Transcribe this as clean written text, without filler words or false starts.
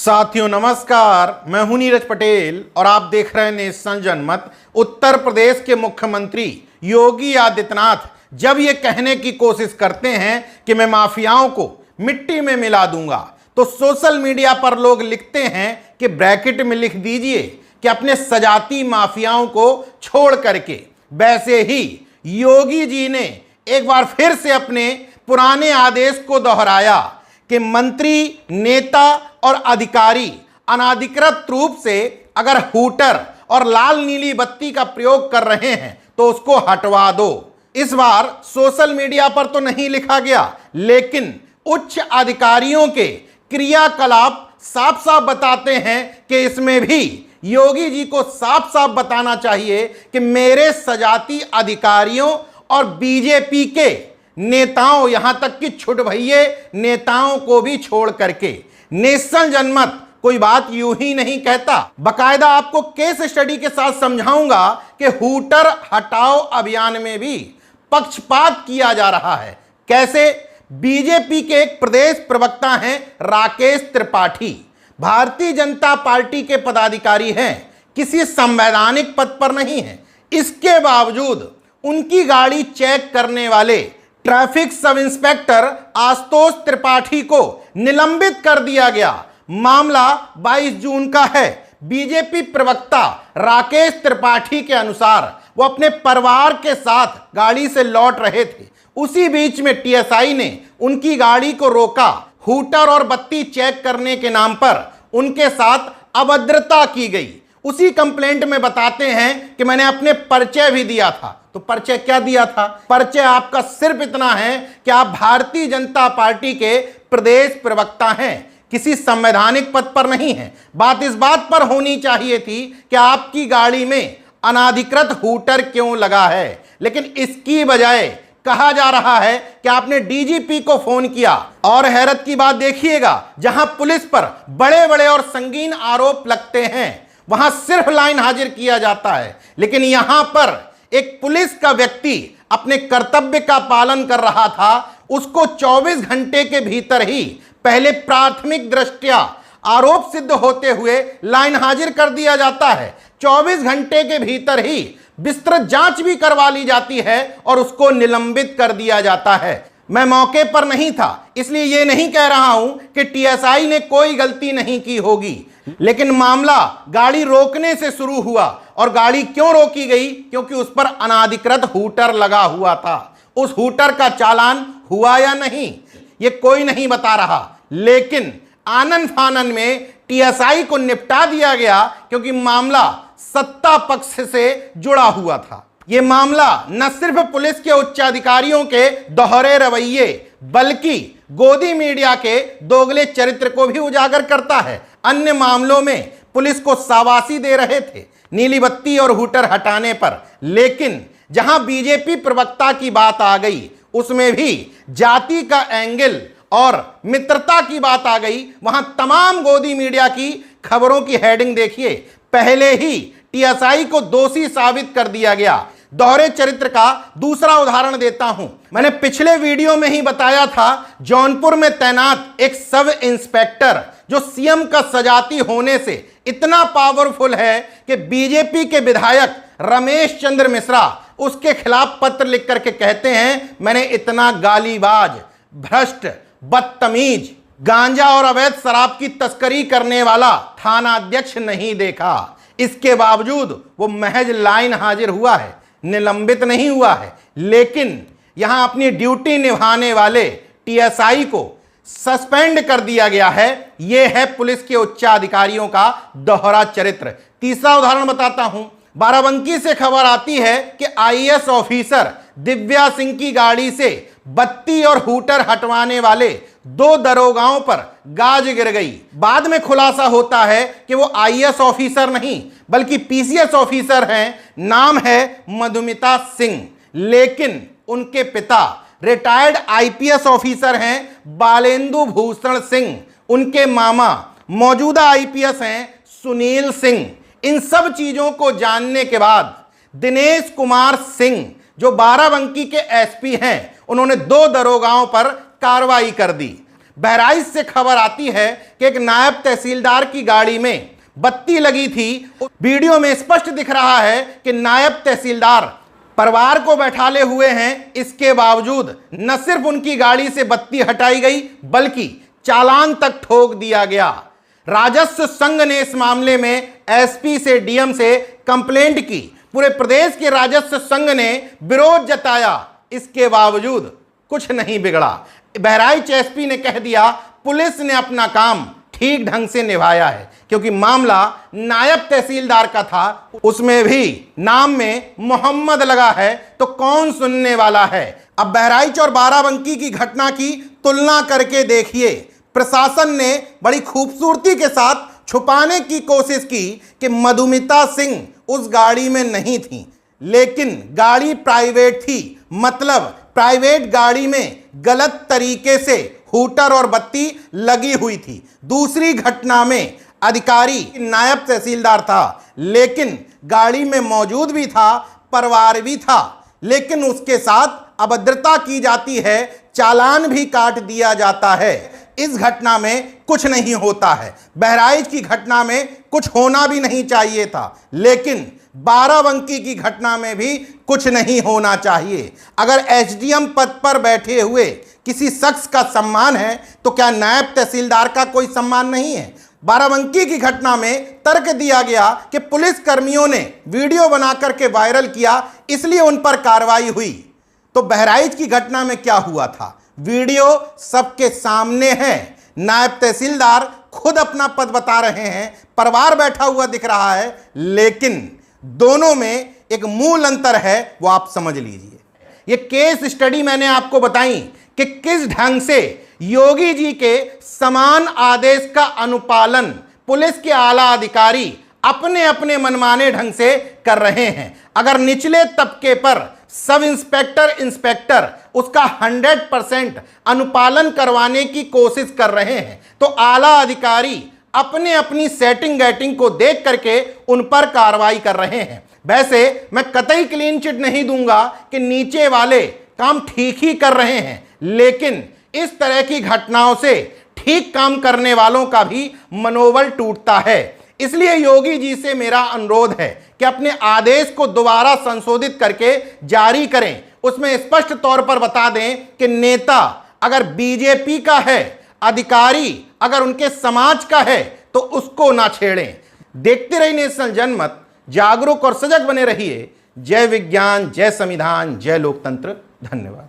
साथियों नमस्कार, मैं हूं नीरज पटेल और आप देख रहे हैं नेशन जनमत। उत्तर प्रदेश के मुख्यमंत्री योगी आदित्यनाथ जब ये कहने की कोशिश करते हैं कि मैं माफियाओं को मिट्टी में मिला दूंगा, तो सोशल मीडिया पर लोग लिखते हैं कि ब्रैकेट में लिख दीजिए कि अपने सजाती माफियाओं को छोड़ करके। वैसे ही योगी जी ने एक बार फिर से अपने पुराने आदेश को दोहराया कि मंत्री, नेता और अधिकारी अनाधिकृत रूप से अगर हूटर और लाल नीली बत्ती का प्रयोग कर रहे हैं तो उसको हटवा दो। इस बार सोशल मीडिया पर तो नहीं लिखा गया, लेकिन उच्च अधिकारियों के क्रियाकलाप साफ साफ बताते हैं कि इसमें भी योगी जी को साफ साफ बताना चाहिए कि मेरे सजाती अधिकारियों और बीजेपी के नेताओं, यहां तक कि छुट भइये नेताओं को भी छोड़ करके। नेशन जनमत कोई बात यूं ही नहीं कहता, बकायदा आपको केस स्टडी के साथ समझाऊंगा कि हूटर हटाओ अभियान में भी पक्षपात किया जा रहा है। कैसे? बीजेपी के एक प्रदेश प्रवक्ता हैं राकेश त्रिपाठी, भारतीय जनता पार्टी के पदाधिकारी हैं, किसी संवैधानिक पद पर नहीं है। इसके बावजूद उनकी गाड़ी चेक करने वाले traffic sub inspector Ashutosh Tripathi को निलंबित कर दिया गया। मामला 22 जून का है। बीजेपी प्रवक्ता राकेश त्रिपाठी के अनुसार वो अपने परिवार के साथ गाड़ी से लौट रहे थे। उसी बीच में टीएसआई ने उनकी गाड़ी को रोका। हूटर और बत्ती चेक करने के नाम पर उनके साथ अभद्रता की गई। उसी कंप्लेंट में बताते हैं कि मैंने अपने परिचय भी दिया था। तो परिचय क्या दिया था? परिचय आपका सिर्फ इतना है कि आप भारतीय जनता पार्टी के प्रदेश प्रवक्ता हैं, किसी संवैधानिक पद पर नहीं हैं। बात इस बात पर होनी चाहिए थी कि आपकी गाड़ी में अनाधिकृत हूटर क्यों लगा है, लेकिन इसकी बजाय कहा जा रहा है कि आपने डीजीपी को फोन किया। और हैरत की बात देखिएगा, जहां पुलिस पर बड़े बड़े और संगीन आरोप लगते हैं वहां सिर्फ लाइन हाजिर किया जाता है, लेकिन यहां पर एक पुलिस का व्यक्ति अपने कर्तव्य का पालन कर रहा था, उसको 24 घंटे के भीतर ही पहले प्राथमिक दृष्टया आरोप सिद्ध होते हुए लाइन हाजिर कर दिया जाता है। 24 घंटे के भीतर ही विस्तृत जांच भी करवा ली जाती है और उसको निलंबित कर दिया जाता है। मैं मौके पर नहीं था, इसलिए यह नहीं कह रहा हूं कि टीएसआई ने कोई गलती नहीं की होगी, लेकिन मामला गाड़ी रोकने से शुरू हुआ। और गाड़ी क्यों रोकी गई? क्योंकि उस पर अनाधिकृत हूटर लगा हुआ था। उस हूटर का चालान हुआ या नहीं, ये कोई नहीं बता रहा, लेकिन आनन फानन में टीएसआई को निपटा दिया गया क्योंकि मामला सत्ता पक्ष से जुड़ा हुआ था। यह मामला न सिर्फ पुलिस के उच्चाधिकारियों के दोहरे रवैये, बल्कि गोदी मीडिया के दोगले चरित्र को भी उजागर करता है। अन्य मामलों में पुलिस को शाबाशी दे रहे थे नीली बत्ती और हूटर हटाने पर, लेकिन जहां बीजेपी प्रवक्ता की बात आ गई उसमें भी जाति का एंगल और मित्रता की बात आ गई। वहां तमाम गोदी मीडिया की खबरों की हेडिंग देखिए, पहले ही टीएसआई को दोषी साबित कर दिया गया। दोहरे चरित्र का दूसरा उदाहरण देता हूं। मैंने पिछले वीडियो में ही बताया था, जौनपुर में तैनात एक सब इंस्पेक्टर जो सीएम का सजाती होने से इतना पावरफुल है कि बीजेपी के विधायक रमेश चंद्र मिश्रा उसके खिलाफ पत्र लिख करके कहते हैं, मैंने इतना गालीबाज, भ्रष्ट, बदतमीज, गांजा और अवैध शराब की तस्करी करने वाला थाना अध्यक्ष नहीं देखा। इसके बावजूद वो महज लाइन हाजिर हुआ है, निलंबित नहीं हुआ है। लेकिन यहां अपनी ड्यूटी निभाने वाले टीएसआई को सस्पेंड कर दिया गया है। यह है पुलिस के उच्चाधिकारियों का दोहरा चरित्र। तीसरा उदाहरण बताता हूं। बाराबंकी से खबर आती है कि आईएएस ऑफिसर दिव्या सिंह की गाड़ी से बत्ती और हूटर हटवाने वाले 2 दरोगाओं पर गाज गिर गई। बाद में खुलासा होता है कि वो आईएएस ऑफिसर नहीं बल्कि पीसीएस ऑफिसर हैं। नाम है मधुमिता सिंह, लेकिन उनके पिता रिटायर्ड आईपीएस ऑफिसर हैं बालेंदु भूषण सिंह। उनके मामा मौजूदा आईपीएस हैं सुनील सिंह। इन सब चीजों को जानने के बाद दिनेश कुमार सिंह जो बाराबंकी के एसपी हैं, उन्होंने 2 दरोगाओं पर कार्रवाई कर दी। बहराइच से खबर आती है कि एक नायब तहसीलदार की गाड़ी में बत्ती लगी थी। वीडियो में स्पष्ट दिख रहा है कि नायब तहसीलदार परिवार को बैठाले हुए हैं, इसके बावजूद न सिर्फ उनकी गाड़ी से बत्ती हटाई गई बल्कि चालान तक ठोक दिया गया। राजस्व संघ ने इस मामले में एसपी से डीएम से कंप्लेंट की। पूरे प्रदेश के राजस्व संघ ने विरोध जताया, इसके बावजूद कुछ नहीं बिगड़ा। बहराइच एसपी ने कह दिया पुलिस ने अपना काम ठीक ढंग से निभाया है, क्योंकि मामला नायब तहसीलदार का था, उसमें भी नाम में मोहम्मद लगा है, तो कौन सुनने वाला है। अब बहराइच और बाराबंकी की घटना की तुलना करके देखिए। प्रशासन ने बड़ी खूबसूरती के साथ छुपाने की कोशिश की कि मधुमिता सिंह उस गाड़ी में नहीं थी, लेकिन गाड़ी प्राइवेट थी, मतलब प्राइवेट गाड़ी में गलत तरीके से हूटर और बत्ती लगी हुई थी। दूसरी घटना में अधिकारी नायब तहसीलदार था, लेकिन गाड़ी में मौजूद भी था, परिवार भी था, लेकिन उसके साथ अभद्रता की जाती है, चालान भी काट दिया जाता है। इस घटना में कुछ नहीं होता है। बहराइच की घटना में कुछ होना भी नहीं चाहिए था, लेकिन बाराबंकी की घटना में भी कुछ नहीं होना चाहिए। अगर एसडीएम पद पर बैठे हुए किसी शख्स का सम्मान है तो क्या नायब तहसीलदार का कोई सम्मान नहीं है? बाराबंकी की घटना में तर्क दिया गया कि पुलिस कर्मियों ने वीडियो बनाकर के वायरल किया, इसलिए उन पर कार्रवाई हुई। तो बहराइच की घटना में क्या हुआ था? वीडियो सबके सामने है, नायब तहसीलदार खुद अपना पद बता रहे हैं, परिवार बैठा हुआ दिख रहा है, लेकिन दोनों में एक मूल अंतर है, वो आप समझ लीजिए। ये केस स्टडी मैंने आपको बताई कि किस ढंग से योगी जी के समान आदेश का अनुपालन पुलिस के आला अधिकारी अपने अपने मनमाने ढंग से कर रहे हैं। अगर निचले तबके पर सब इंस्पेक्टर इंस्पेक्टर उसका 100% अनुपालन करवाने की कोशिश कर रहे हैं, तो आला अधिकारी अपने अपनी सेटिंग गैटिंग को देख करके उन पर कार्रवाई कर रहे हैं। वैसे मैं कतई क्लीन चिट नहीं दूंगा कि नीचे वाले काम ठीक ही कर रहे हैं, लेकिन इस तरह की घटनाओं से ठीक काम करने वालों का भी मनोबल टूटता है। इसलिए योगी जी से मेरा अनुरोध है कि अपने आदेश को दोबारा संशोधित करके जारी करें। उसमें स्पष्ट तौर पर बता दें कि नेता अगर बीजेपी का है, अधिकारी अगर उनके समाज का है, तो उसको ना छेड़ें। देखते रहिए नेशनल जनमत, जागरूक और सजग बने रहिए। जय विज्ञान, जय संविधान, जय लोकतंत्र। धन्यवाद।